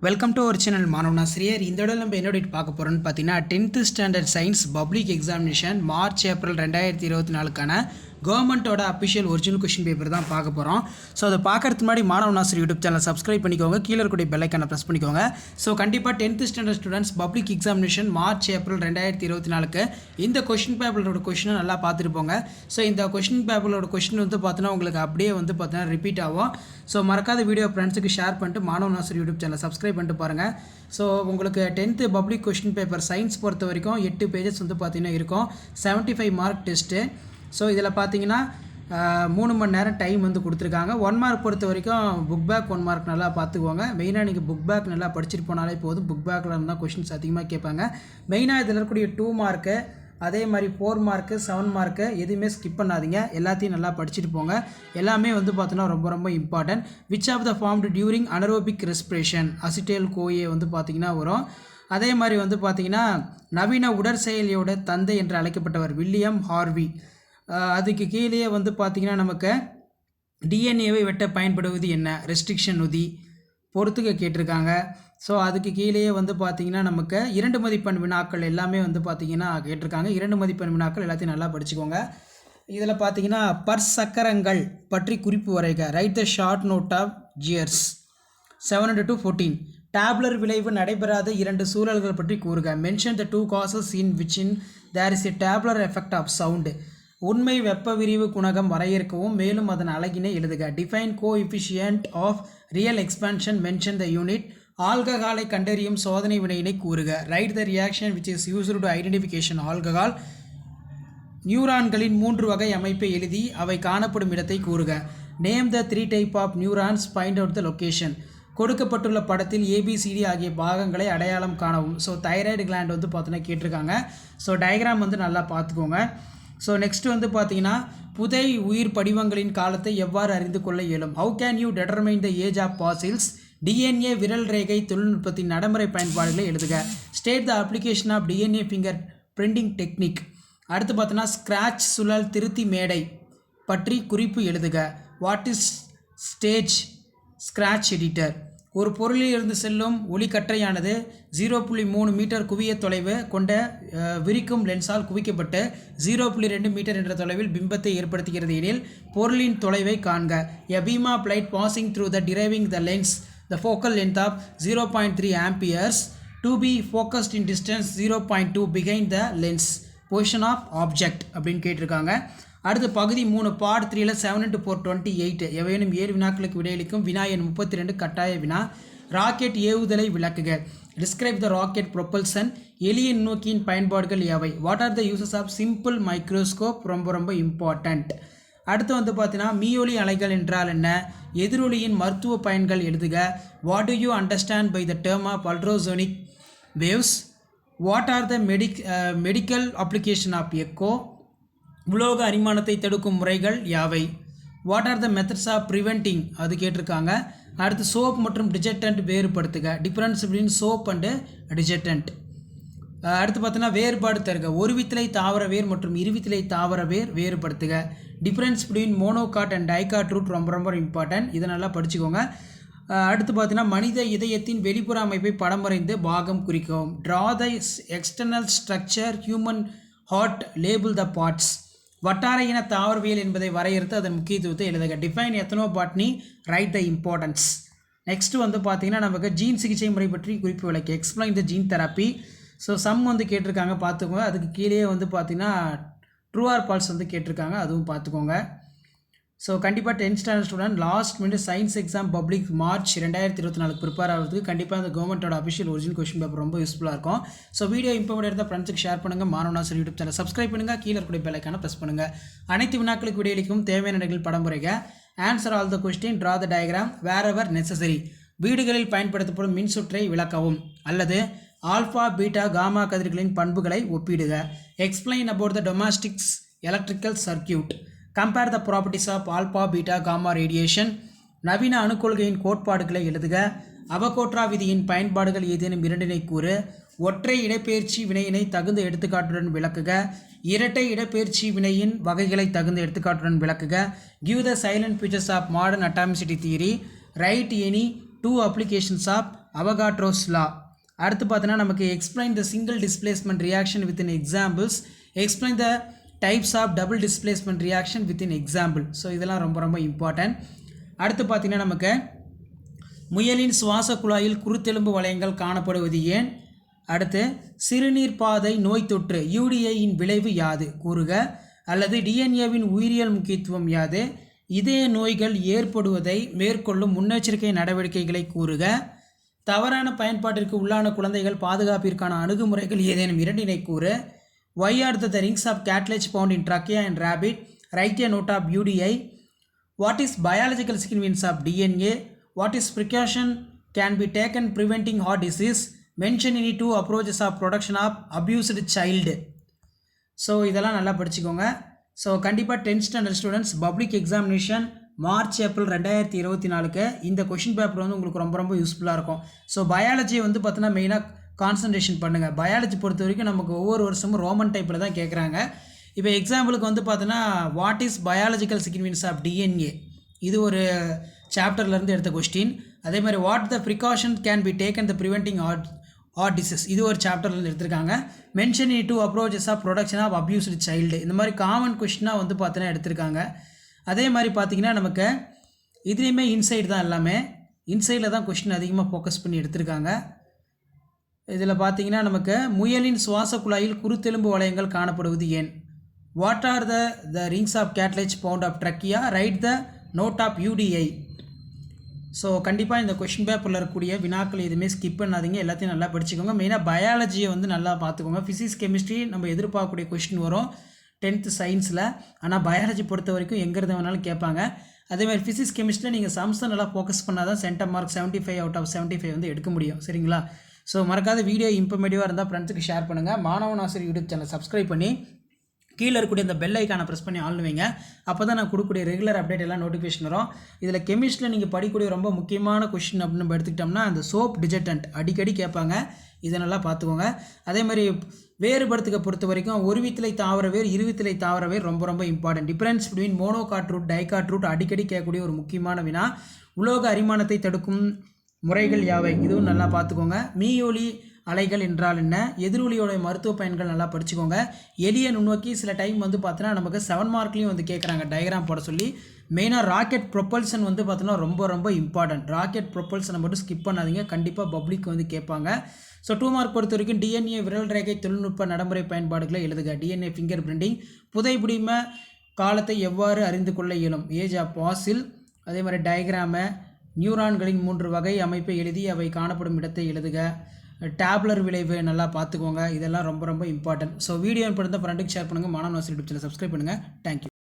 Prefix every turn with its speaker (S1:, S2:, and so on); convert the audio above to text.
S1: Welcome to our channel மாணவனா ஸ்ரீயர். இந்த இடம் நம்ம என்ன பார்க்க போகிறோம்னு பார்த்தீங்கன்னா 10th standard science public examination March April 2024க்கான கவர்மெண்ட்டோட அஃபிஷியல் ஒரிஜினல் கொஷின் பேப்பர் தான் பார்க்க போகிறோம். ஸோ அதை பார்க்கறதுக்கு முன்னாடி மாணவனாசிரியர் யூடியூப் சேனல் சப்ஸ்கிரைப் பண்ணிக்கோங்க, கீழே இருக்கக்கூடிய பெல் ஐக்கானை ப்ரெஸ் பண்ணிக்கோங்க. ஸோ கண்டிப்பாக 10th standard students public examination March April 2024க்கு இந்த கொஷின் பேப்பரோட கொஷினை நல்லா பார்த்துட்டு போங்க. ஸோ இந்த கொஷின் பேப்பரோட கொஷின் வந்து பார்த்தீங்கன்னா உங்களுக்கு அப்படியே வந்து பார்த்தீங்கன்னா ரிப்பீட் ஆகும். ஸோ மறக்காத வீடியோ ஃப்ரெண்ட்ஸுக்கு ஷேர் பண்ணிட்டு மாணவனாசிரியர் யூடியூப் சேனல் சப்ஸ்கிரைப் பண்ணிட்டு பாருங்கள். ஸோ உங்களுக்கு 10th public question paper science பொறுத்த வரைக்கும் 8 பேஜஸ் வந்து பார்த்தீங்கன்னா இருக்கும். 75 மார்க் டெஸ்ட்டு. ஸோ இதில் பார்த்தீங்கன்னா 3 மணி நேரம் டைம் வந்து கொடுத்துருக்காங்க. 1 மார்க் பொறுத்த வரைக்கும் புக் பேக் 1 மார்க் நல்லா பார்த்துக்குவாங்க. மெயினாக நீங்கள் புக் பேக் நல்லா படிச்சுட்டு போனாலே போதும். புக் பேக்கில் இருந்தால் கொஷின்ஸ் அதிகமாக கேட்பாங்க. மெயினாக இதில் இருக்கக்கூடிய 2 மார்க்கு, அதே மாதிரி 4 மார்க்கு, 7 மார்க்கு எதுவுமே ஸ்கிப் பண்ணாதீங்க. எல்லாத்தையும் நல்லா படிச்சுட்டு போங்க. எல்லாமே வந்து பார்த்தோன்னா ரொம்ப ரொம்ப important. Which of the formed during anaerobic respiration acetyl CoA வந்து பார்த்திங்கன்னா வரும். அதே மாதிரி வந்து பார்த்திங்கன்னா நவீன உடற்செயலியோட தந்தை என்று அழைக்கப்பட்டவர் வில்லியம் ஹார்வி. அதுக்கு கீழே வந்து பார்த்திங்கன்னா நமக்கு டிஎன்ஏவை வெட்ட பயன்படுவது என்ன, ரெஸ்ட்ரிக்ஷன் நொதி பொறுத்துக்க கேட்டிருக்காங்க. ஸோ அதுக்கு கீழே வந்து பார்த்திங்கன்னா நமக்கு 2 மதிப்பெண் வினாக்கள் எல்லாமே வந்து பார்த்திங்கன்னா கேட்டிருக்காங்க. 2 மதிப்பெண் வினாக்கள் எல்லாத்தையும் நல்லா படிச்சுக்கோங்க. இதில் பார்த்திங்கன்னா பற்சக்கரங்கள் பற்றி குறிப்பு வரைக. Write the short note of gears 700 to 14. Doppler விளைவு நடைபெறாத 2 சூழல்கள் பற்றி கூறுக. Mention the 2 causes in which there is a tabular effect of sound. உண்மை வெப்ப விரிவு குணகம் வரையறுக்கவும் மேலும் அதன் அலகினை எழுதுக. Define coefficient of real expansion, mention the unit. ஆல்கஹாலை கண்டறியும் சோதனை வினையினை கூறுக. Write the reaction which is used to identification alcohol. நியூரான்களின் 3 வகை அமைப்பை எழுதி அவை காணப்படும் இடத்தை கூறுக. Name the 3 type of neurons, find out the location. கொடுக்கப்பட்டுள்ள படத்தில் ஏபிசிடி ஆகிய பாகங்களை அடையாளம் காணவும். ஸோ தைராய்டு கிளாண்ட் வந்து பார்த்தீங்கன்னா கேட்டிருக்காங்க. ஸோ டயக்ராம் வந்து நல்லா பார்த்துக்கோங்க. ஸோ நெக்ஸ்ட் வந்து பார்த்தீங்கன்னா புதை உயிர் படிவங்களின் காலத்தை எவ்வாறு அறிந்து கொள்ள இயலும். How can you determine the age of fossils. DNA விரல் ரேகை தொழில்நுட்பத்தின் நடைமுறை பயன்பாடுகளை எழுதுக. State the application of DNA fingerprinting technique. அடுத்து பார்த்தோன்னா ஸ்க்ராட்ச் சுழல் திருத்தி மேடை பற்றி குறிப்பு எழுதுக. What is stage Scratch editor. ஒரு பொருளில் இருந்து செல்லும் ஒளிக்கற்றையானது 0.3 மீட்டர் குவிய தொலைவு கொண்ட விரிக்கும் லென்ஸால் குவிக்கப்பட்டு 0.2 மீட்டர் என்ற தொலைவில் பிம்பத்தை ஏற்படுத்துகிறது எனில் பொருளின் தொலைவை காண்க. A beam of light passing through the driving the lens the focal length of 0.3 amperes to be focused in distance 0.2 behind the lens. Position of object அப்படின்னு கேட்டிருக்காங்க. அடுத்து பகுதி 3 பார்ட் 3ல் 7 into 4 28 எவையேனும் 7 வினாக்களுக்கு விடையளிக்கும். வினா எண் 32 கட்டாய வினா. ராக்கெட் ஏவுதலை விளக்குக. Describe the rocket propulsion. எளிய நுண்ணோக்கியின் பயன்பாடுகள் யாவை. What are the uses of simple microscope, ரொம்ப ரொம்ப இம்பார்ட்டண்ட். அடுத்து வந்து பார்த்தீங்கன்னா மீயொலி அலைகள் என்றால் என்ன, எதிரொலியின் மருத்துவ பயன்கள் எழுதுக. What do you understand by the term of ultrasonic waves. What are the medical application of echo. உலோக அரிமானத்தை தடுக்கும் முறைகள் யாவை. What are the methods of preventing அது கேட்டிருக்காங்க. அடுத்து சோப் மற்றும் டிஜர்டன்ட் வேறுபடுத்துக. Difference between soap and detergent. அடுத்து பார்த்தீங்கன்னா வேறுபாடு தருக. ஒருவித்திலை தாவர வேர் மற்றும் இருவித்திலை தாவர வேர் வேறுபடுத்துக. Difference between monocot and dicot root ரொம்ப ரொம்ப இம்பார்ட்டன்ட். இதை நல்லா படிச்சுக்கோங்க. அடுத்து பார்த்தீங்கன்னா மனித இதயத்தின் வெளிப்புற அமைப்பை படம் வரைந்து பாகம் குறிக்கவும். Draw the external structure human heart, label the parts. வட்டார இன தாவரவியல் என்பதை வரையறுத்து அதன் முக்கியத்துவத்தை எழுதுக. Define ethnobotany, write the importance. Next வந்து பார்த்தீங்கன்னா நமக்கு ஜீன் சிகிச்சை முறை பற்றி குறிப்பு விளக்கு. Explain the gene therapy. So some வந்து கேட்டிருக்காங்க பார்த்துக்கோங்க. அதுக்கு கீழே வந்து பார்த்தீங்கன்னா ட்ரூ ஆர் ஃபால்ஸ் வந்து கேட்டிருக்காங்க, அதுவும் பார்த்துக்கோங்க. ஸோ கண்டிப்பாக 10th standard student last minute science exam public March 2024 prepare ஆகிறதுக்கு கண்டிப்பாக அந்த கவர்மெண்ட்டோட அஃபிஷியல் ஒரிஜினல் கொஸ்டின் பேப்பர் ரொம்ப யூஸ்ஃபுல்லாக இருக்கும். ஸோ வீடியோ இம்பார்ட்டன்ட் இருந்தால் ஃப்ரெண்ட்ஸுக்கு ஷேர் பண்ணுங்கள். மாணவனாசிரியர் யூடியூப் சேனல் சப்ஸ்கிரைப் பண்ணுங்கள், கீழே இருக்கக்கூடிய பெல் ஐக்கானை ப்ரெஸ் பண்ணுங்கள். அனைத்து வினாக்களுக்கு விடையளிக்கும் தேவையான இடங்கள் படம் வரைக. Answer all the question, draw the diagram wherever necessary. வீடுகளில் பயன்படுத்தப்படும் மின்சுற்றை விளக்கவும் அல்லது ஆல்ஃபா பீட்டா காமா கதிர்களின் பண்புகளை ஒப்பிடுக. Explain about the domestics electrical circuit. Compare the properties of alpha beta gamma radiation. நவீன அணுக்கொள்கையின் கோட்பாடுகளை எழுதுக. அவகோட்ரா விதியின் பயன்பாடுகள் ஏதேனும் 2 கூறு. ஒற்றை இடப்பெயர்ச்சி வினையினை தகுந்த எடுத்துக்காட்டுடன் விளக்குக. இரட்டை இடப்பெயர்ச்சி வினையின் வகைகளை தகுந்த எடுத்துக்காட்டுடன் விளக்குக. Give the salient features of modern atomicity theory. Write any 2 applications of Avogadro's law. அடுத்து பார்த்தீங்கன்னா நமக்கு explain the single displacement reaction with in examples, explain the types of double displacement reaction with in example. So இதெல்லாம் ரொம்ப ரொம்ப important. அடுத்து பார்த்தீங்கன்னா நமக்கு முயலின் சுவாச குழாயில் குருத்தெலும்பு வளையங்கள் காணப்படுவது ஏன்? அடுத்து சிறுநீர் பாதை நோய் தொற்று யூடிஐயின் விளைவு யாது கூறுக, அல்லது டிஎன்ஏவின் உயிரியல் முக்கியத்துவம் யாது, இதய நோய்கள் ஏற்படுவதை மேற்கொள்ளும் முன்னெச்சரிக்கை நடவடிக்கைகளை கூறுக, தவறான பயன்பாட்டிற்கு உள்ளான குழந்தைகள் பாதுகாப்பிற்கான அணுகுமுறைகள் ஏதேனும் இரண்டினை கூறு, why are the rings of cartilage found in trachea and rabbit, write a note of UDI, what is biological significance of DNA, what is precaution can be taken preventing heart disease, mention any two approaches of production of abused child. So இதெல்லாம் நல்லா படிச்சுக்கோங்க. So கண்டிப்பாக 10th standard students public examination March April 2024 இந்த question paper வந்து உங்களுக்கு ரொம்ப ரொம்ப யூஸ்ஃபுல்லாக இருக்கும். ஸோ பயாலஜியை வந்து பார்த்தீங்கன்னா மெயினாக கான்சன்ட்ரேஷன் பண்ணுங்கள். பயாலஜி பொறுத்த வரைக்கும் நமக்கு ஒவ்வொரு வருஷமும் ரோமன் டைப்பில் தான் கேட்குறாங்க. இப்போ எக்ஸாம்பிளுக்கு வந்து பார்த்தீங்கன்னா what is biological significance of DNA, இது ஒரு சாப்டர்லேருந்து எடுத்த கொஸ்டின். அதே மாதிரி what the precaution can be taken the preventing heart disease, இது ஒரு சாப்டர்லேருந்து எடுத்திருக்காங்க. Mention in two approaches of protection of abused child, இந்த மாதிரி காமன் கொஸ்டினாக வந்து பார்த்தீங்கன்னா எடுத்திருக்காங்க. அதே மாதிரி பார்த்திங்கன்னா நமக்கு இதுலேயுமே இன்சைடு தான், எல்லாமே இன்சைடில் தான் கொஸ்டின் அதிகமாக ஃபோக்கஸ் பண்ணி எடுத்திருக்காங்க. இதில் பார்த்தீங்கன்னா நமக்கு முயலின் சுவாச குழாயில் குருத்தெலும்பு வளையங்கள் காணப்படுவது ஏன், what are the rings of cartilage found of trachea, write the note of UTI. So கண்டிப்பாக இந்த கொஷின் பேப்பரில் இருக்கக்கூடிய வினாக்கள் எதுவுமே ஸ்கிப் பண்ணாதீங்க, எல்லாத்தையும் நல்லா படிச்சுக்கோங்க. மெயினாக பயாலஜியை வந்து நல்லா பார்த்துக்கோங்க. ஃபிசிக்ஸ் கெமிஸ்ட்ரி நம்ம எதிர்பார்க்கக்கூடிய கொஷின் வரும் 10th சயின்ஸில். ஆனால் பயாலஜி பொறுத்த வரைக்கும் எங்கேருந்து வேணாலும் கேட்பாங்க. அதேமாதிரி ஃபிசிக்ஸ் கெமிஸ்ட்ரியில் நீங்கள் சம்ஸை நல்லா ஃபோக்கஸ் பண்ணால் தான் சென்டம் மார்க் 75 out of 75 வந்து எடுக்க முடியும். சரிங்களா? ஸோ மறக்காத வீடியோ இன்ஃபர்மேட்டிவாக இருந்தால் ஃப்ரெண்ட்ஸுக்கு ஷேர் பண்ணுங்கள். மாணவன் ஆசிரியர் யூடியூப் சேனல் சப்ஸ்கிரைப் பண்ணி கீழே இருக்கக்கூடிய இந்த பெல் ஐக்கானை ப்ரெஸ் பண்ணி ஆன் வைங்க. அப்போ தான் நான் கொடுக்கக்கூடிய ரெகுலர் அப்டேட் எல்லாம் நோட்டிஃபிகேஷன் வரும். இதில் கெமிஸ்ட்ரியில் நீங்கள் படிக்கக்கூடிய ரொம்ப முக்கியமான கொஷின் அப்படின்னு நம்ம எடுத்துக்கிட்டோம்னா அந்த சோப் டிஜர்டன்ட் அடிக்கடி கேட்பாங்க, இதை நல்லா பார்த்துக்கோங்க. அதே மாதிரி வேறுபடுத்துக்க பொறுத்த வரைக்கும் ஒரு வித்திலை தாவர வேர் இருவித்திலை தாவர வேர் ரொம்ப ரொம்ப important. Difference between monocot root dicot root அடிக்கடி கேட்கக்கூடிய ஒரு முக்கியமான வினா. உலோக அரிமானத்தை தடுக்கும் முறைகள் யாவை, இதுவும் நல்லா பார்த்துக்கோங்க. மீயொலி அலைகள் என்றால் என்ன, எதிரொலியோடைய மருத்துவ பயன்கள் நல்லா படிச்சுக்கோங்க. எளிய நுண்ணோக்கி சில டைம் வந்து பார்த்தோன்னா நமக்கு 7 மார்க்லேயும் வந்து கேட்குறாங்க டயக்ராம் போட சொல்லி. மெயினாக ராக்கெட் ப்ரொப்பல்சன் வந்து பார்த்தோன்னா ரொம்ப ரொம்ப இம்பார்ட்டன்ட். ராக்கெட் ப்ரொப்பல்சனை மட்டும் ஸ்கிப் பண்ணாதீங்க, கண்டிப்பாக பப்ளிக் வந்து கேட்பாங்க. ஸோ 2 மார்க் பொறுத்த வரைக்கும் டிஎன்ஏ விரல் ரேகை தொழில்நுட்ப நடைமுறை பயன்பாடுகளை எழுதுக. டிஎன்ஏ ஃபிங்கர் பிரிண்டிங், புதைபிடிம காலத்தை எவ்வாறு அறிந்து கொள்ள இயலும், ஏஜ் ஆஃப் பாசில். அதே மாதிரி டயக்ராமு, நியூரான்களின் 3 வகை அமைப்பை எழுதி அவை காணப்படும் இடத்தை எழுதுக. டேப்லர் விளைவு நல்லா பார்த்துக்கோங்க, இதெல்லாம் ரொம்ப ரொம்ப இம்பார்ட்டன்ட். ஸோ வீடியோ பிடித்த ஃப்ரெண்டுக்கு ஷேர் பண்ணுங்கள். மாணவன் ஆசிரியர் யூடியூப் சேனல் சப்ஸ்கிரைப் பண்ணுங்கள். தேங்க்யூ.